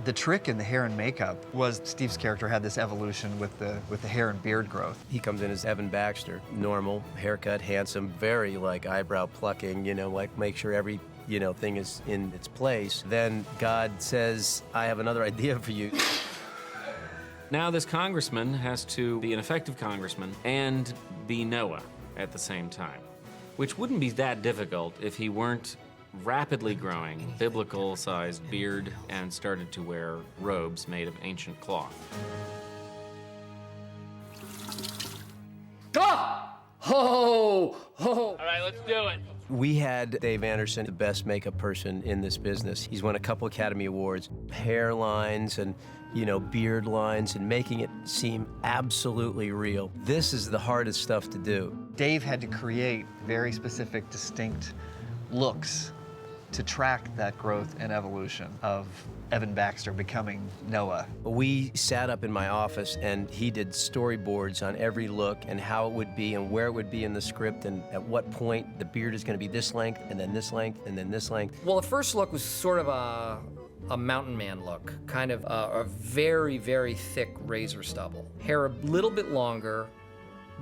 The trick in the hair and makeup was Steve's character had this evolution with the hair and beard growth. He comes in as Evan Baxter, normal, haircut, handsome, very like eyebrow plucking, you know, like make sure every, you know, thing is in its place. Then God says, I have another idea for you. Now this congressman has to be an effective congressman and be Noah at the same time, which wouldn't be that difficult if he weren't rapidly growing, biblical-sized beard and started to wear robes made of ancient cloth. Go! Ho! Ho! All right, let's do it. We had Dave Anderson, the best makeup person in this business. He's won a couple Academy Awards, hairlines and, you know, beard lines, and making it seem absolutely real. This is the hardest stuff to do. Dave had to create very specific, distinct looks to track that growth and evolution of Evan Baxter becoming Noah. We sat up in my office and he did storyboards on every look and how it would be and where it would be in the script and at what point the beard is going to be this length and then this length and then this length. Well, the first look was sort of a mountain man look, kind of a very, very thick razor stubble. Hair a little bit longer,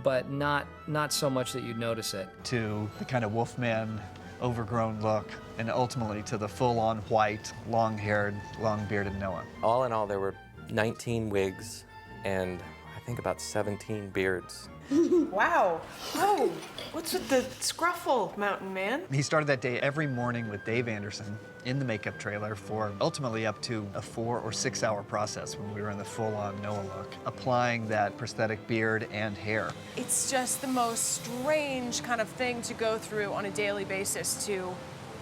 but not so much that you'd notice it. To the kind of Wolfman, overgrown look, and ultimately to the full-on white, long-haired, long-bearded Noah. All in all, there were 19 wigs and I think about 17 beards. Wow. Oh, what's with the scruffle, Mountain Man? He started that day every morning with Dave Anderson in the makeup trailer for ultimately up to a 4 or 6 hour process when we were in the full-on Noah look, applying that prosthetic beard and hair. It's just the most strange kind of thing to go through on a daily basis, to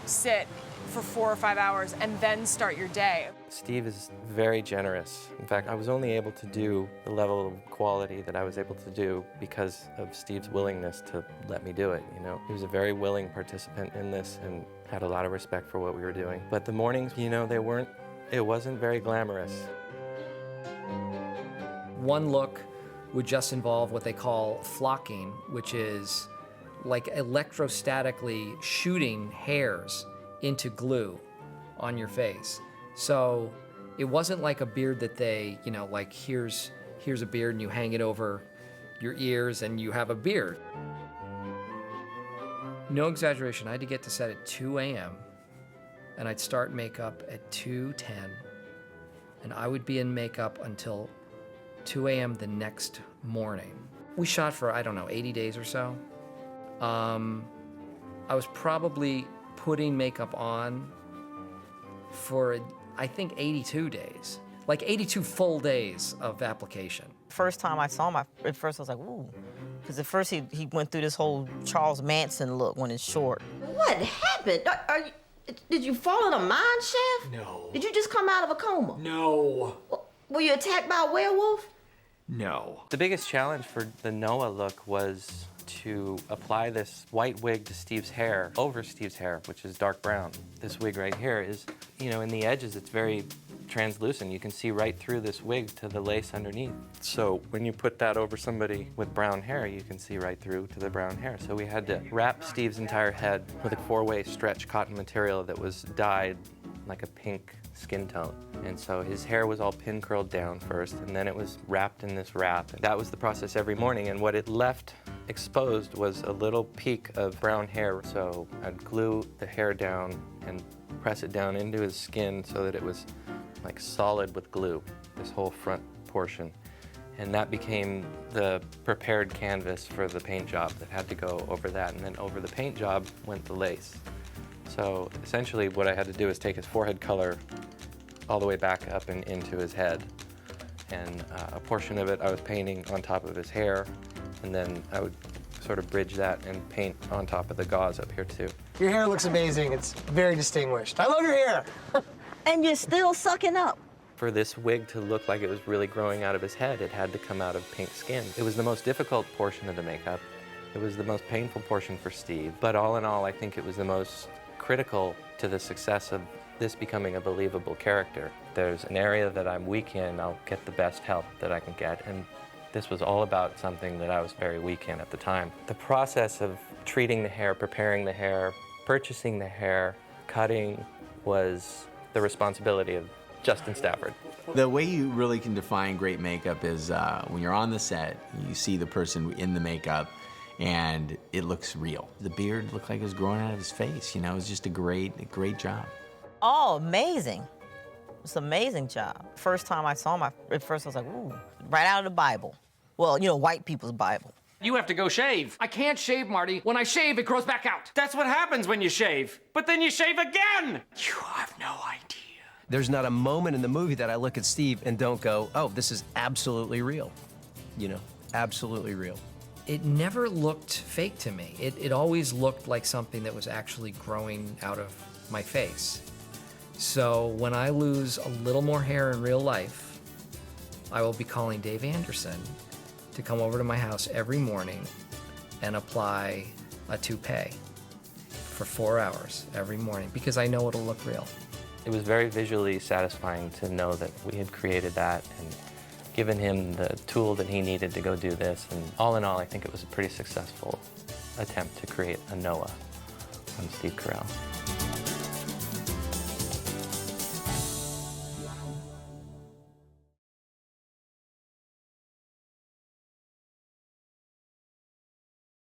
sit for 4 or 5 hours and then start your day. Steve is very generous. In fact, I was only able to do the level of quality that I was able to do because of Steve's willingness to let me do it, you know. He was a very willing participant in this and had a lot of respect for what we were doing. But the mornings, you know, it wasn't very glamorous. One look would just involve what they call flocking, which is like electrostatically shooting hairs into glue on your face. So it wasn't like a beard that they, you know, like here's a beard and you hang it over your ears and you have a beard. No exaggeration, I had to get to set at 2 a.m. and I'd start makeup at 2:10 and I would be in makeup until 2 a.m. the next morning. We shot for, I don't know, 80 days or so. I was probably putting makeup on for, I think, 82 days. Like 82 full days of application. First time I saw him, at first I was like, ooh. Because at first he went through this whole Charles Manson look when it's short. What happened? Did you fall in a mine shaft? No. Did you just come out of a coma? No. Were you attacked by a werewolf? No. The biggest challenge for the Noah look was to apply this white wig to Steve's hair, over Steve's hair, which is dark brown. This wig right here is, you know, in the edges, it's very translucent. You can see right through this wig to the lace underneath. So when you put that over somebody with brown hair, you can see right through to the brown hair. So we had to wrap Steve's entire head with a 4-way stretch cotton material that was dyed like a pink skin tone. And so his hair was all pin curled down first, and then it was wrapped in this wrap. That was the process every morning, and what it left exposed was a little peak of brown hair. So I'd glue the hair down and press it down into his skin so that it was like solid with glue, this whole front portion. And that became the prepared canvas for the paint job that had to go over that. And then over the paint job went the lace. So essentially what I had to do is take his forehead color all the way back up and into his head. And a portion of it I was painting on top of his hair, and then I would sort of bridge that and paint on top of the gauze up here too. Your hair looks amazing. It's very distinguished. I love your hair. And you're still sucking up. For this wig to look like it was really growing out of his head, it had to come out of pink skin. It was the most difficult portion of the makeup. It was the most painful portion for Steve. But all in all, I think it was the most critical to the success of this becoming a believable character. There's an area that I'm weak in, I'll get the best help that I can get, and this was all about something that I was very weak in at the time. The process of treating the hair, preparing the hair, purchasing the hair, cutting was the responsibility of Justin Stafford. The way you really can define great makeup is when you're on the set, you see the person in the makeup, and it looks real. The beard looked like it was growing out of his face. You know, it was just a great job. Oh, amazing. It's an amazing job. First time I saw him, at first I was like, ooh, right out of the Bible. Well, you know, white people's Bible. You have to go shave. I can't shave, Marty. When I shave, it grows back out. That's what happens when you shave. But then you shave again. You have no idea. There's not a moment in the movie that I look at Steve and don't go, oh, this is absolutely real. You know, absolutely real. It never looked fake to me. It always looked like something that was actually growing out of my face. So when I lose a little more hair in real life, I will be calling Dave Anderson to come over to my house every morning and apply a toupee for 4 hours every morning because I know it'll look real. It was very visually satisfying to know that we had created that and given him the tool that he needed to go do this. And all in all, I think it was a pretty successful attempt to create a Noah on Steve Carell.